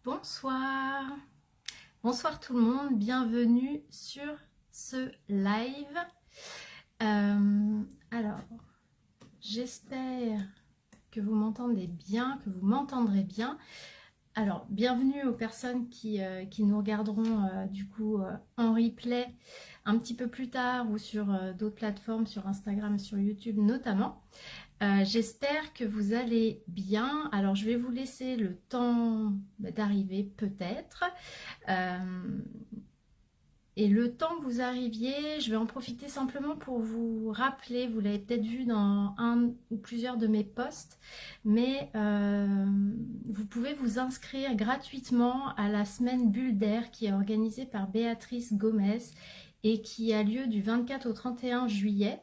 Bonsoir, bonsoir tout le monde, bienvenue sur ce live. Alors, j'espère que vous m'entendez bien, que vous m'entendrez bien. Alors, bienvenue aux personnes qui nous regarderont du coup en replay un petit peu plus tard ou sur d'autres plateformes, sur Instagram, sur YouTube notamment. J'espère que vous allez bien. Alors, je vais vous laisser le temps d'arriver peut-être. Et le temps que vous arriviez, je vais en profiter simplement pour vous rappeler, vous l'avez peut-être vu dans un ou plusieurs de mes posts, mais vous pouvez vous inscrire gratuitement à la semaine Bulle d'air qui est organisée par Béatrice Gomez et qui a lieu du 24 au 31 juillet.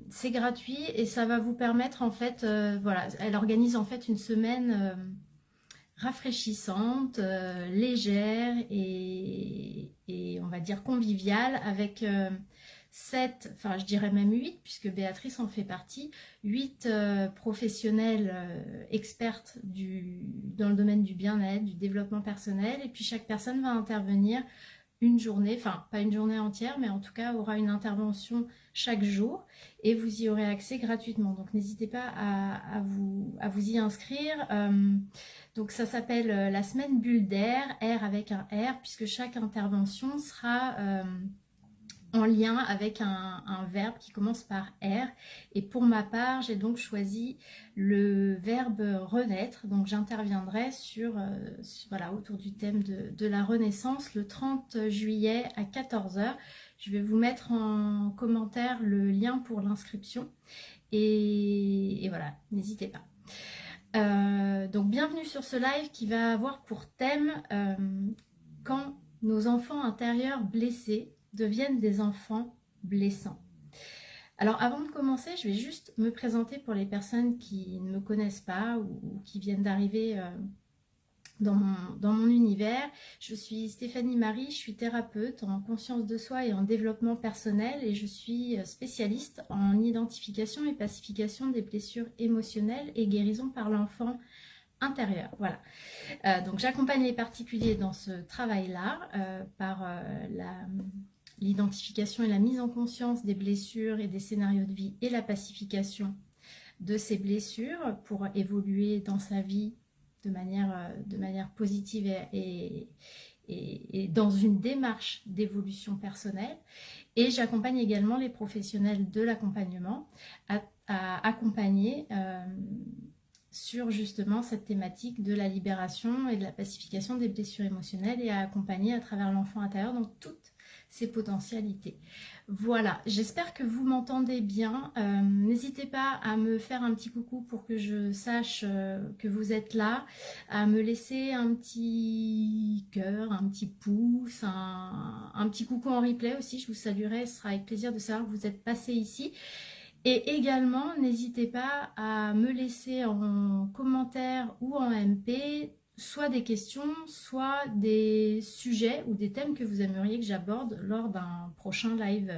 C'est gratuit et ça va vous permettre en fait, voilà, elle organise en fait une semaine rafraîchissante, légère et on va dire conviviale avec 7, enfin je dirais même 8 puisque Béatrice en fait partie, 8 professionnels expertes dans le domaine du bien-être, du développement personnel, et puis chaque personne va intervenir une journée, enfin pas une journée entière, mais en tout cas aura une intervention chaque jour et vous y aurez accès gratuitement. Donc n'hésitez pas à vous y inscrire. Donc ça s'appelle la semaine Bulle d'air, R avec un R, puisque chaque intervention sera en lien avec un verbe qui commence par R. Et pour ma part, j'ai donc choisi le verbe renaître. Donc j'interviendrai voilà, autour du thème de la renaissance le 30 juillet à 14 h. Je vais vous mettre en commentaire le lien pour l'inscription. Et voilà, n'hésitez pas. Donc bienvenue sur ce live qui va avoir pour thème quand nos enfants intérieurs blessés deviennent des enfants blessants. Alors avant de commencer, je vais juste me présenter pour les personnes qui ne me connaissent pas ou qui viennent d'arriver dans mon univers. Je suis Stéphanie Marie, je suis thérapeute en conscience de soi et en développement personnel et je suis spécialiste en identification et pacification des blessures émotionnelles et guérison par l'enfant intérieur. Voilà. Donc j'accompagne les particuliers dans ce travail-là par l'identification et la mise en conscience des blessures et des scénarios de vie et la pacification de ces blessures pour évoluer dans sa vie de manière positive et dans une démarche d'évolution personnelle. Et j'accompagne également les professionnels de l'accompagnement à accompagner sur justement cette thématique de la libération et de la pacification des blessures émotionnelles et à accompagner à travers l'enfant intérieur dans toutes ses potentialités. Voilà, j'espère que vous m'entendez bien. N'hésitez pas à me faire un petit coucou pour que je sache que vous êtes là, à me laisser un petit cœur, un petit pouce, un petit coucou en replay aussi, je vous saluerai, ce sera avec plaisir de savoir que vous êtes passé ici. Et également, n'hésitez pas à me laisser en commentaire ou en MP soit des questions, soit des sujets ou des thèmes que vous aimeriez que j'aborde lors d'un prochain live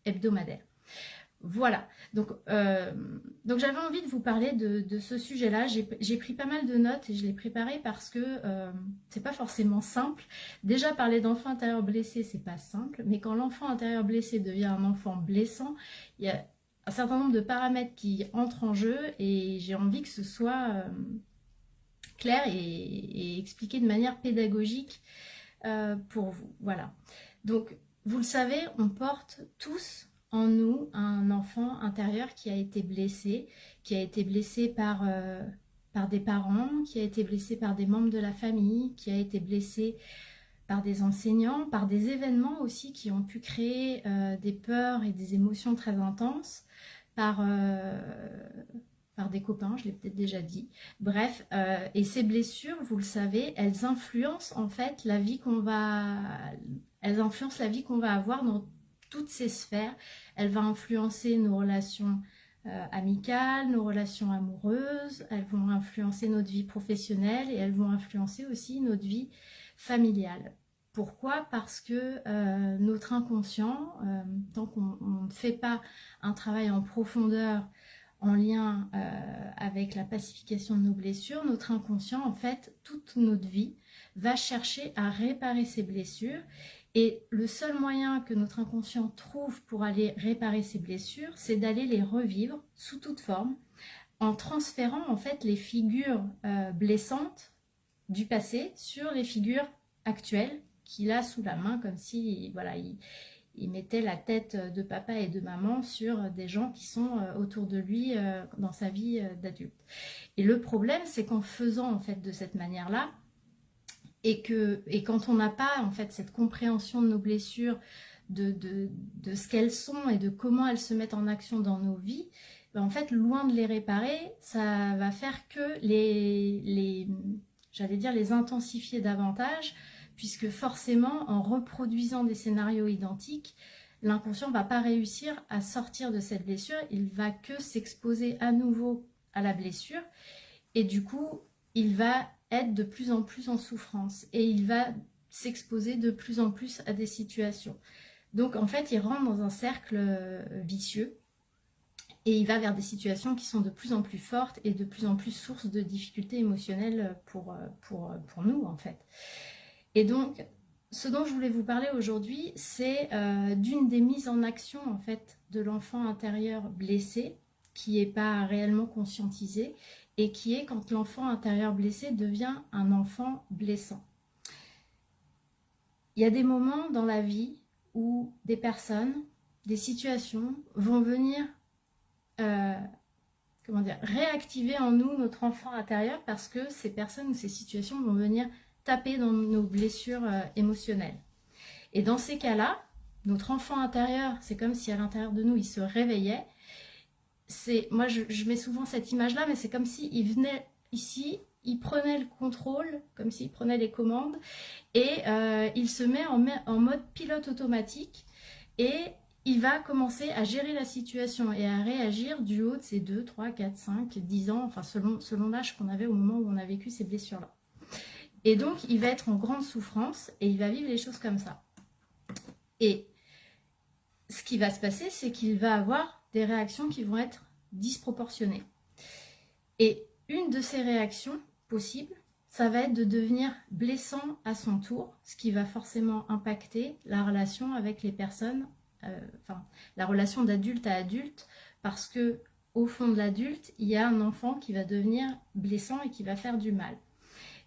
hebdomadaire. Voilà, donc j'avais envie de vous parler de ce sujet-là. J'ai pris pas mal de notes et je l'ai préparé parce que c'est pas forcément simple. Déjà, parler d'enfant intérieur blessé, c'est pas simple, mais quand l'enfant intérieur blessé devient un enfant blessant, il y a un certain nombre de paramètres qui entrent en jeu et j'ai envie que ce soit clair et expliqué de manière pédagogique pour vous. Voilà. Donc, vous le savez, on porte tous en nous un enfant intérieur qui a été blessé par des parents, qui a été blessé par des membres de la famille, qui a été blessé par des enseignants, par des événements aussi qui ont pu créer des peurs et des émotions très intenses, par des copains, je l'ai peut-être déjà dit. Bref, et ces blessures, vous le savez, elles influencent en fait elles influencent la vie qu'on va avoir dans toutes ces sphères. Elles vont influencer nos relations amicales, nos relations amoureuses, elles vont influencer notre vie professionnelle et elles vont influencer aussi notre vie familiale. Pourquoi? Parce que tant qu'on ne fait pas un travail en profondeur en lien avec la pacification de nos blessures, notre inconscient, en fait, toute notre vie, va chercher à réparer ses blessures. Et le seul moyen que notre inconscient trouve pour aller réparer ses blessures, c'est d'aller les revivre sous toute forme, en transférant en fait les figures blessantes du passé sur les figures actuelles qu'il a sous la main, comme si voilà, il mettait la tête de papa et de maman sur des gens qui sont autour de lui dans sa vie d'adulte. Et le problème, c'est qu'en faisant en fait de cette manière-là, et quand on n'a pas en fait cette compréhension de nos blessures, de ce qu'elles sont et de comment elles se mettent en action dans nos vies, ben en fait, loin de les réparer, ça va faire que j'allais dire les intensifier davantage, puisque forcément, en reproduisant des scénarios identiques, l'inconscient ne va pas réussir à sortir de cette blessure, il va que s'exposer à nouveau à la blessure, et du coup, il va être de plus en plus en souffrance, et il va s'exposer de plus en plus à des situations. Donc en fait, il rentre dans un cercle vicieux, et il va vers des situations qui sont de plus en plus fortes et de plus en plus source de difficultés émotionnelles pour nous, en fait. Et donc, ce dont je voulais vous parler aujourd'hui, c'est d'une des mises en action, en fait, de l'enfant intérieur blessé, qui n'est pas réellement conscientisé, et qui est quand l'enfant intérieur blessé devient un enfant blessant. Il y a des moments dans la vie où des personnes, des situations vont venir réactiver en nous notre enfant intérieur, parce que ces personnes ou ces situations vont venir taper dans nos blessures émotionnelles. Et dans ces cas-là, notre enfant intérieur, c'est comme si à l'intérieur de nous, il se réveillait. Moi, je mets souvent cette image-là, mais c'est comme s'il venait ici, il prenait le contrôle, comme s'il prenait les commandes, et il se met en mode pilote automatique, et il va commencer à gérer la situation et à réagir du haut de ses 2, 3, 4, 5, 10 ans, enfin selon l'âge qu'on avait au moment où on a vécu ces blessures-là. Et donc, il va être en grande souffrance et il va vivre les choses comme ça. Et ce qui va se passer, c'est qu'il va avoir des réactions qui vont être disproportionnées. Et une de ces réactions possibles, ça va être de devenir blessant à son tour, ce qui va forcément impacter la relation avec les personnes, la relation d'adulte à adulte, parce que au fond de l'adulte, il y a un enfant qui va devenir blessant et qui va faire du mal.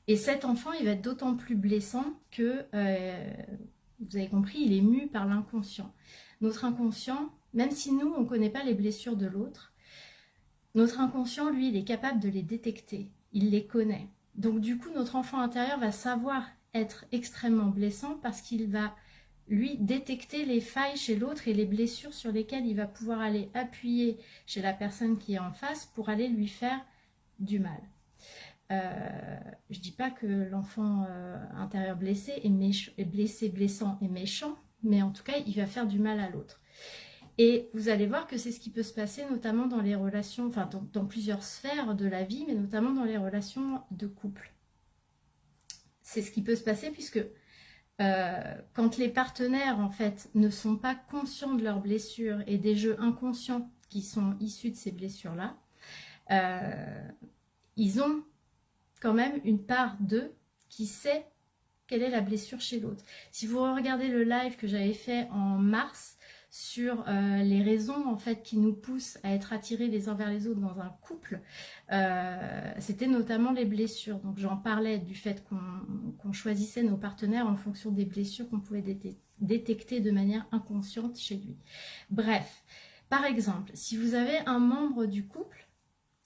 Et cet enfant, il va être d'autant plus blessant que, vous avez compris, il est mu par l'inconscient. Notre inconscient, même si nous, on ne connaît pas les blessures de l'autre, notre inconscient, lui, il est capable de les détecter. Il les connaît. Donc du coup, notre enfant intérieur va savoir être extrêmement blessant parce qu'il va, lui, détecter les failles chez l'autre et les blessures sur lesquelles il va pouvoir aller appuyer chez la personne qui est en face pour aller lui faire du mal. Je dis pas que l'enfant intérieur blessé est blessant et méchant, mais en tout cas, il va faire du mal à l'autre. Et vous allez voir que c'est ce qui peut se passer notamment dans les relations, enfin dans plusieurs sphères de la vie, mais notamment dans les relations de couple. C'est ce qui peut se passer puisque quand les partenaires en fait ne sont pas conscients de leurs blessures et des jeux inconscients qui sont issus de ces blessures-là, ils ont quand même une part d'eux qui sait quelle est la blessure chez l'autre. Si vous regardez le live que j'avais fait en mars sur les raisons en fait qui nous poussent à être attirés les uns vers les autres dans un couple, c'était notamment les blessures. Donc j'en parlais du fait qu'on choisissait nos partenaires en fonction des blessures qu'on pouvait détecter de manière inconsciente chez lui. Bref, par exemple, si vous avez un membre du couple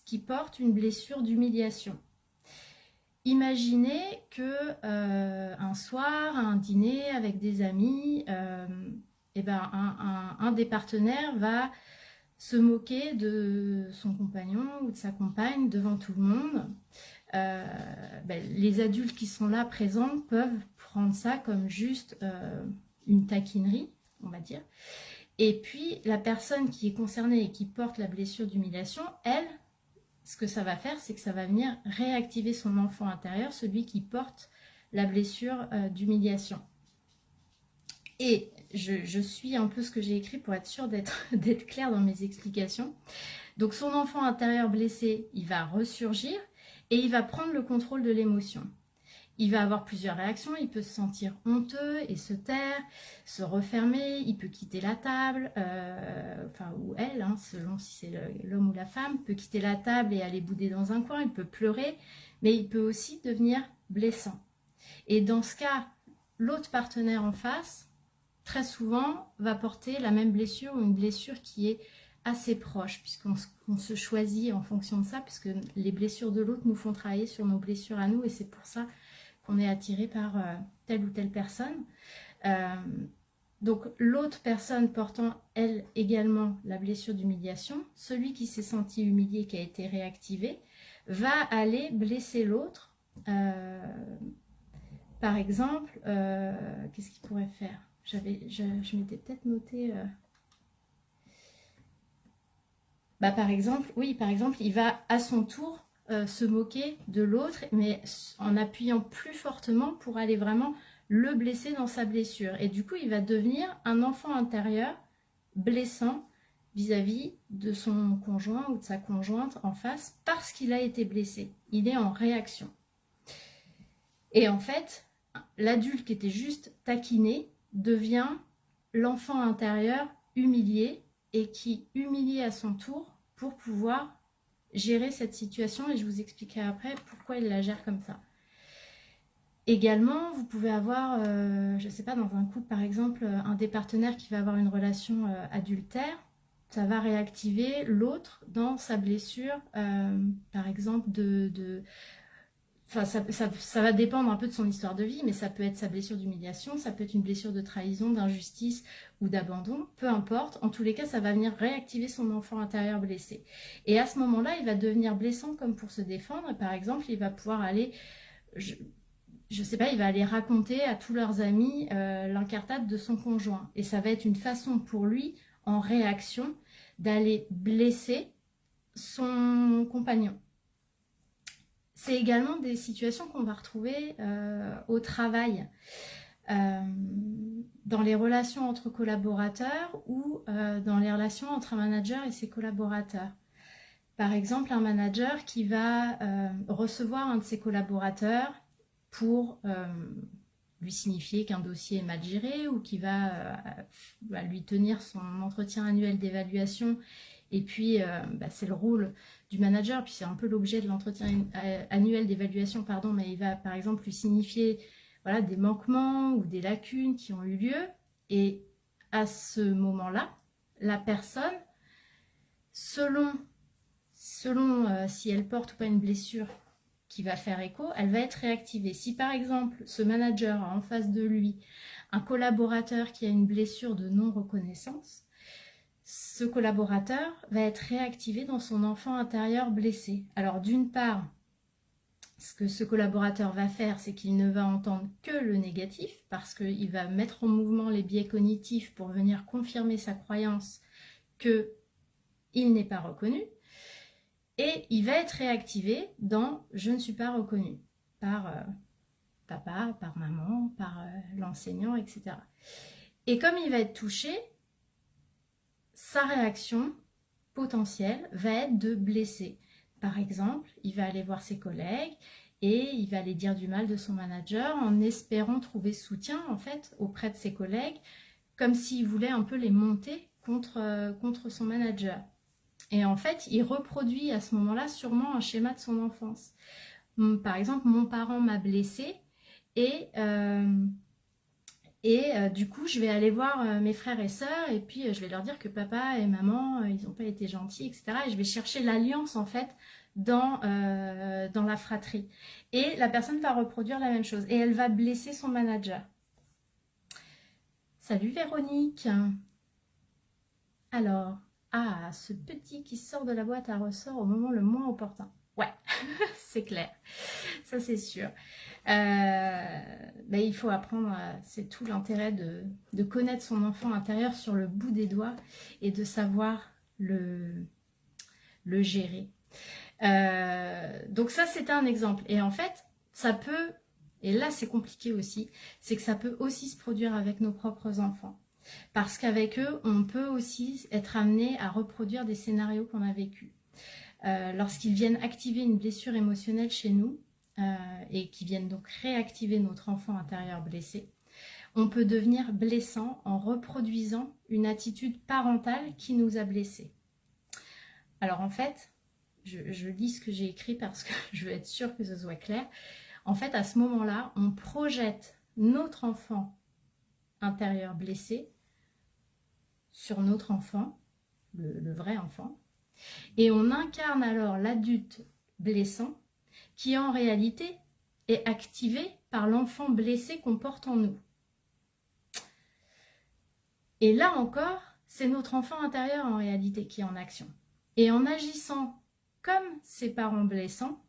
qui porte une blessure d'humiliation, imaginez que un soir, à un dîner avec des amis, un des partenaires va se moquer de son compagnon ou de sa compagne devant tout le monde. Les adultes qui sont là présents peuvent prendre ça comme juste une taquinerie, on va dire. Et puis la personne qui est concernée et qui porte la blessure d'humiliation, elle, ce que ça va faire, c'est que ça va venir réactiver son enfant intérieur, celui qui porte la blessure d'humiliation. Et je suis un peu ce que j'ai écrit pour être sûre d'être claire dans mes explications. Donc son enfant intérieur blessé, il va ressurgir et il va prendre le contrôle de l'émotion. Il va avoir plusieurs réactions, il peut se sentir honteux et se taire, se refermer, il peut quitter la table, ou elle, hein, selon si c'est l'homme ou la femme, peut quitter la table et aller bouder dans un coin, il peut pleurer, mais il peut aussi devenir blessant. Et dans ce cas, l'autre partenaire en face, très souvent, va porter la même blessure ou une blessure qui est assez proche, puisqu'on se choisit en fonction de ça, puisque les blessures de l'autre nous font travailler sur nos blessures à nous, et c'est pour ça qu'on est attiré par telle ou telle personne. Donc l'autre personne portant, elle, également la blessure d'humiliation, celui qui s'est senti humilié, qui a été réactivé, va aller blesser l'autre. Par exemple, qu'est-ce qu'il pourrait faire? Je m'étais peut-être noté... par exemple, il va à son tour se moquer de l'autre, mais en appuyant plus fortement pour aller vraiment le blesser dans sa blessure. Et du coup, il va devenir un enfant intérieur blessant vis-à-vis de son conjoint ou de sa conjointe en face parce qu'il a été blessé. Il est en réaction. Et en fait, l'adulte qui était juste taquiné devient l'enfant intérieur humilié et qui humilie à son tour pour pouvoir gérer cette situation, et je vous expliquerai après pourquoi il la gère comme ça. Également, vous pouvez avoir, je ne sais pas, dans un couple par exemple, un des partenaires qui va avoir une relation adultère, ça va réactiver l'autre dans sa blessure, par exemple ça va dépendre un peu de son histoire de vie, mais ça peut être sa blessure d'humiliation, ça peut être une blessure de trahison, d'injustice ou d'abandon, peu importe. En tous les cas, ça va venir réactiver son enfant intérieur blessé. Et à ce moment-là, il va devenir blessant comme pour se défendre. Par exemple, il va pouvoir aller, je sais pas, il va aller raconter à tous leurs amis l'incartade de son conjoint. Et ça va être une façon pour lui, en réaction, d'aller blesser son compagnon. C'est également des situations qu'on va retrouver au travail, dans les relations entre collaborateurs ou dans les relations entre un manager et ses collaborateurs. Par exemple, un manager qui va recevoir un de ses collaborateurs pour lui signifier qu'un dossier est mal géré, ou qui va lui tenir son entretien annuel d'évaluation. Et puis, c'est le rôle du manager, puis c'est un peu l'objet de l'entretien annuel d'évaluation, mais il va par exemple lui signifier des manquements ou des lacunes qui ont eu lieu. Et à ce moment-là, la personne, selon si elle porte ou pas une blessure qui va faire écho, elle va être réactivée. Si par exemple, ce manager a en face de lui un collaborateur qui a une blessure de non-reconnaissance, ce collaborateur va être réactivé dans son enfant intérieur blessé. Alors d'une part, ce que ce collaborateur va faire, c'est qu'il ne va entendre que le négatif, parce qu'il va mettre en mouvement les biais cognitifs pour venir confirmer sa croyance qu'il n'est pas reconnu. Et il va être réactivé dans « je ne suis pas reconnu » par papa, par maman, par l'enseignant, etc. Et comme il va être touché, sa réaction potentielle va être de blesser. Par exemple, il va aller voir ses collègues et il va aller dire du mal de son manager en espérant trouver soutien en fait auprès de ses collègues, comme s'il voulait un peu les monter contre son manager. Et en fait, il reproduit à ce moment-là sûrement un schéma de son enfance. Par exemple, mon parent m'a blessé et du coup, je vais aller voir mes frères et sœurs et puis je vais leur dire que papa et maman, ils n'ont pas été gentils, etc. Et je vais chercher l'alliance en fait dans la fratrie. Et la personne va reproduire la même chose et elle va blesser son manager. Salut Véronique. Alors, ce petit qui sort de la boîte à ressort au moment le moins opportun. Ouais, c'est clair, ça c'est sûr. Il faut apprendre, c'est tout l'intérêt de connaître son enfant intérieur sur le bout des doigts et de savoir le gérer. Donc ça c'était un exemple. Et en fait, ça peut, et là c'est compliqué aussi, c'est que ça peut aussi se produire avec nos propres enfants. Parce qu'avec eux, on peut aussi être amené à reproduire des scénarios qu'on a vécus. Lorsqu'ils viennent activer une blessure émotionnelle chez nous, et qui viennent donc réactiver notre enfant intérieur blessé, on peut devenir blessant en reproduisant une attitude parentale qui nous a blessés. Alors en fait, je lis ce que j'ai écrit parce que je veux être sûre que ce soit clair. En fait, à ce moment-là, on projette notre enfant intérieur blessé sur notre enfant, le vrai enfant, et on incarne alors l'adulte blessant qui en réalité est activé par l'enfant blessé qu'on porte en nous. Et là encore, c'est notre enfant intérieur en réalité qui est en action. Et en agissant comme ses parents blessants,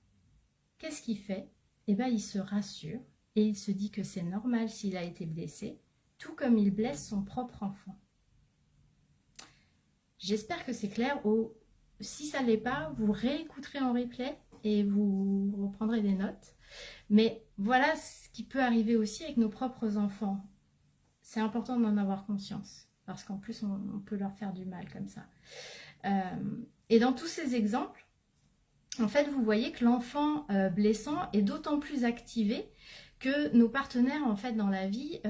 qu'est-ce qu'il fait? Eh bien, il se rassure et il se dit que c'est normal s'il a été blessé, tout comme il blesse son propre enfant. J'espère que c'est clair. Si ça ne l'est pas, vous réécouterez en replay et vous reprendrez des notes. Mais voilà ce qui peut arriver aussi avec nos propres enfants. C'est important d'en avoir conscience, parce qu'en plus, on peut leur faire du mal comme ça. Et dans tous ces exemples, en fait, vous voyez que l'enfant blessant est d'autant plus activé que nos partenaires, en fait, dans la vie,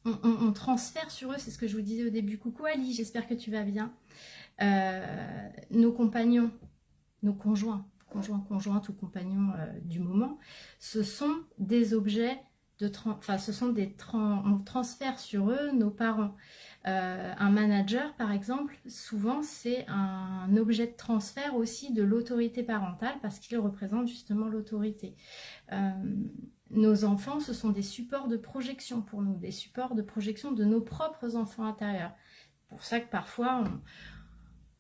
on transfère sur eux, c'est ce que je vous disais au début. Coucou Ali, j'espère que tu vas bien. Nos compagnons, nos conjointes ou compagnons du moment, ce sont des objets on transfère sur eux nos parents. Un manager, par exemple, souvent c'est un objet de transfert aussi de l'autorité parentale parce qu'il représente justement l'autorité. Nos enfants, ce sont des supports de projection pour nous, des supports de projection de nos propres enfants intérieurs. C'est pour ça que parfois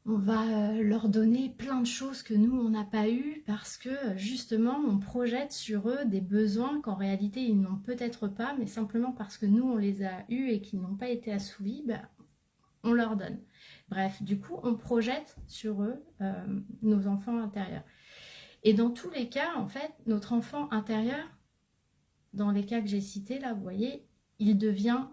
on va leur donner plein de choses que nous, on n'a pas eues parce que justement, on projette sur eux des besoins qu'en réalité, ils n'ont peut-être pas, mais simplement parce que nous, on les a eus et qu'ils n'ont pas été assouvis, on leur donne. Bref, du coup, on projette sur eux nos enfants intérieurs. Et dans tous les cas, en fait, notre enfant intérieur, dans les cas que j'ai cités là, vous voyez, il devient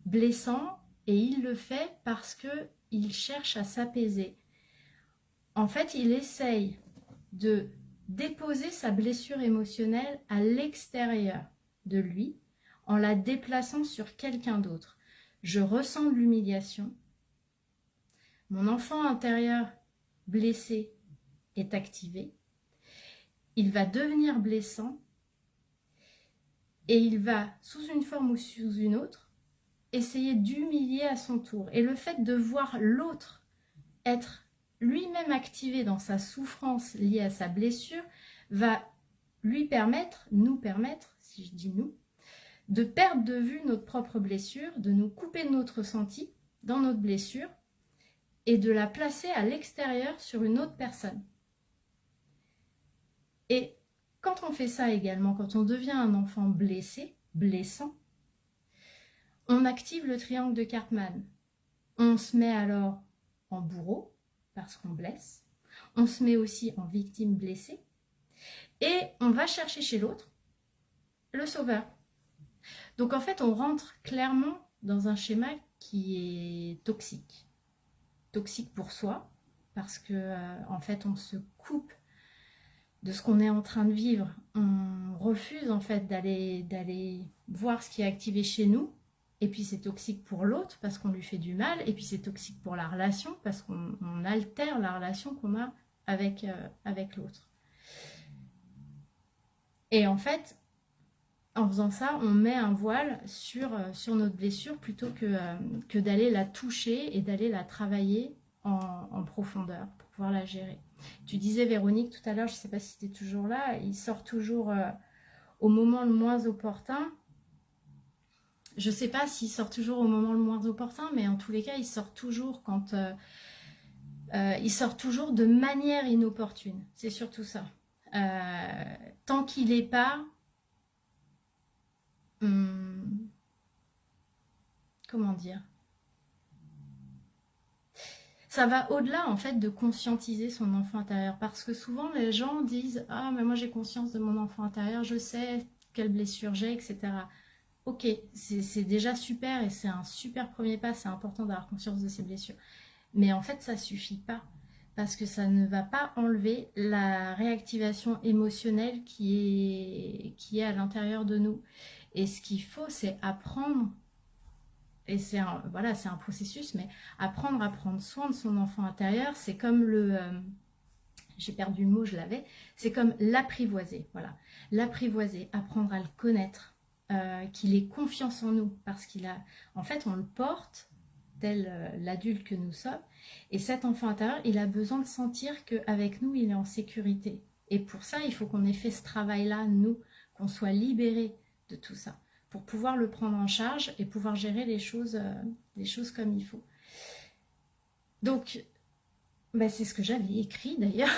blessant. Et il le fait parce qu'il cherche à s'apaiser. En fait, il essaye de déposer sa blessure émotionnelle à l'extérieur de lui en la déplaçant sur quelqu'un d'autre. Je ressens de l'humiliation. Mon enfant intérieur blessé est activé. Il va devenir blessant et il va, sous une forme ou sous une autre, essayer d'humilier à son tour. Et le fait de voir l'autre être lui-même activé dans sa souffrance liée à sa blessure va lui permettre, nous permettre, si je dis nous, de perdre de vue notre propre blessure, de nous couper de notre ressenti dans notre blessure et de la placer à l'extérieur sur une autre personne. Et quand on fait ça également, quand on devient un enfant blessé, blessant, on active le triangle de Karpman. On se met alors en bourreau, parce qu'on blesse. On se met aussi en victime blessée. Et on va chercher chez l'autre le sauveur. Donc en fait, on rentre clairement dans un schéma qui est toxique. Toxique pour soi, parce que en fait, on se coupe de ce qu'on est en train de vivre. On refuse en fait d'aller voir ce qui est activé chez nous. Et puis c'est toxique pour l'autre parce qu'on lui fait du mal. Et puis c'est toxique pour la relation parce qu'on altère la relation qu'on a avec l'autre. Et en fait, en faisant ça, on met un voile sur notre blessure plutôt que d'aller la toucher et d'aller la travailler en profondeur pour pouvoir la gérer. Tu disais, Véronique, tout à l'heure, je ne sais pas si tu es toujours là, il sort toujours au moment le moins opportun. Je ne sais pas s'il sort toujours au moment le moins opportun, mais en tous les cas, il sort toujours il sort toujours de manière inopportune. C'est surtout ça. Tant qu'il n'est pas... comment dire? Ça va au-delà en fait de conscientiser son enfant intérieur, parce que souvent les gens disent « Ah, mais moi j'ai conscience de mon enfant intérieur, je sais quelle blessure j'ai, etc. » ok, c'est déjà super et c'est un super premier pas, c'est important d'avoir conscience de ses blessures. Mais en fait, ça suffit pas parce que ça ne va pas enlever la réactivation émotionnelle qui est à l'intérieur de nous. Et ce qu'il faut, c'est apprendre, et c'est un, voilà, c'est un processus, mais apprendre à prendre soin de son enfant intérieur, c'est comme j'ai perdu le mot, je l'avais, c'est comme l'apprivoiser, voilà. L'apprivoiser, apprendre à le connaître, qu'il ait confiance en nous, parce qu'il a, en fait, on le porte tel l'adulte que nous sommes, et cet enfant intérieur, il a besoin de sentir qu'avec nous, il est en sécurité. Et pour ça, il faut qu'on ait fait ce travail-là, nous, qu'on soit libérés de tout ça, pour pouvoir le prendre en charge et pouvoir gérer les choses comme il faut. Donc, bah, c'est ce que j'avais écrit d'ailleurs,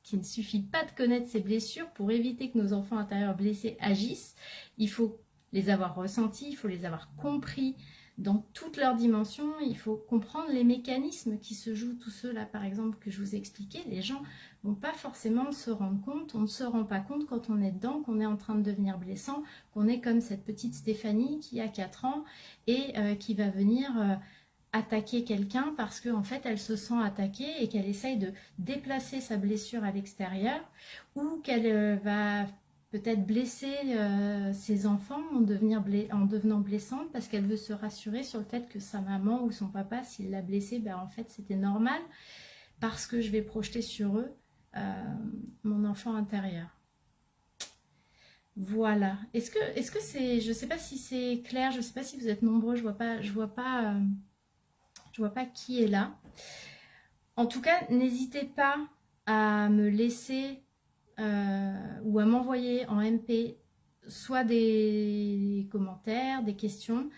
qu'il ne suffit pas de connaître ses blessures pour éviter que nos enfants intérieurs blessés agissent. Il faut les avoir ressentis, il faut les avoir compris dans toutes leurs dimensions, il faut comprendre les mécanismes qui se jouent, tous ceux-là par exemple que je vous ai expliqués. Les gens ne vont pas forcément se rendre compte, on ne se rend pas compte quand on est dedans, qu'on est en train de devenir blessant, qu'on est comme cette petite Stéphanie qui a 4 ans et qui va venir... attaquer quelqu'un parce qu'en fait elle se sent attaquée et qu'elle essaye de déplacer sa blessure à l'extérieur ou qu'elle va peut-être blesser ses enfants en devenant blessante parce qu'elle veut se rassurer sur le fait que sa maman ou son papa, s'il l'a blessée, ben en fait c'était normal parce que je vais projeter sur eux mon enfant intérieur. Voilà. Est-ce que c'est, je sais pas si c'est clair, je sais pas si vous êtes nombreux, je vois pas qui est là. En tout cas, n'hésitez pas à me laisser ou à m'envoyer en MP soit des commentaires, des questions,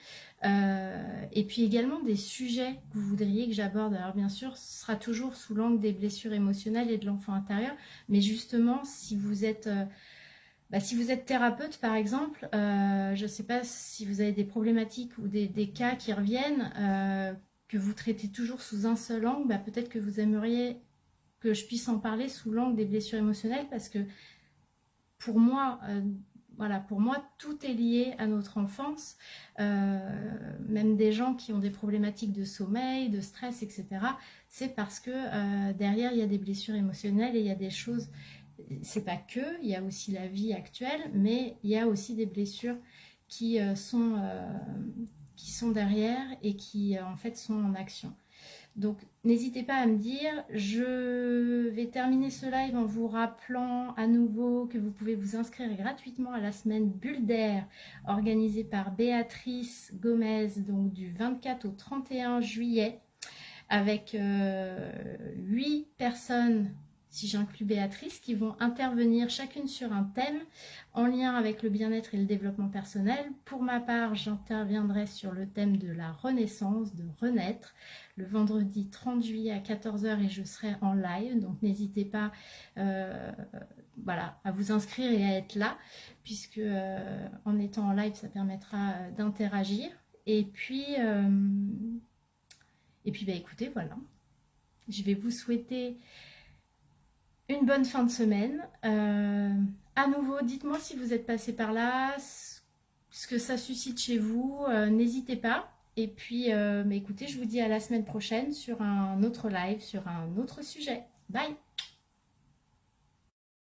et puis également des sujets que vous voudriez que j'aborde. Alors bien sûr, ce sera toujours sous l'angle des blessures émotionnelles et de l'enfant intérieur, mais justement, si vous êtes thérapeute par exemple, je ne sais pas si vous avez des problématiques ou des cas qui reviennent, que vous traitez toujours sous un seul angle, bah, peut-être que vous aimeriez que je puisse en parler sous l'angle des blessures émotionnelles parce que pour moi, tout est lié à notre enfance, même des gens qui ont des problématiques de sommeil, de stress, etc. C'est parce que derrière, il y a des blessures émotionnelles et il y a des choses, c'est pas que, il y a aussi la vie actuelle, mais il y a aussi des blessures qui sont derrière et qui en fait sont en action. Donc n'hésitez pas à me dire. Je vais terminer ce live en vous rappelant à nouveau que vous pouvez vous inscrire gratuitement à la semaine Bulle d'air organisée par Béatrice Gomez, donc du 24 au 31 juillet, avec 8 personnes, si j'inclus Béatrice, qui vont intervenir chacune sur un thème en lien avec le bien-être et le développement personnel. Pour ma part, j'interviendrai sur le thème de la renaissance, de renaître, le vendredi 30 juillet à 14 h et je serai en live. Donc n'hésitez pas à vous inscrire et à être là, puisque en étant en live, ça permettra d'interagir. Et puis écoutez, voilà. Je vais vous souhaiter une bonne fin de semaine. À nouveau, dites-moi si vous êtes passé par là, ce que ça suscite chez vous. N'hésitez pas. Et puis, écoutez, je vous dis à la semaine prochaine sur un autre live, sur un autre sujet. Bye!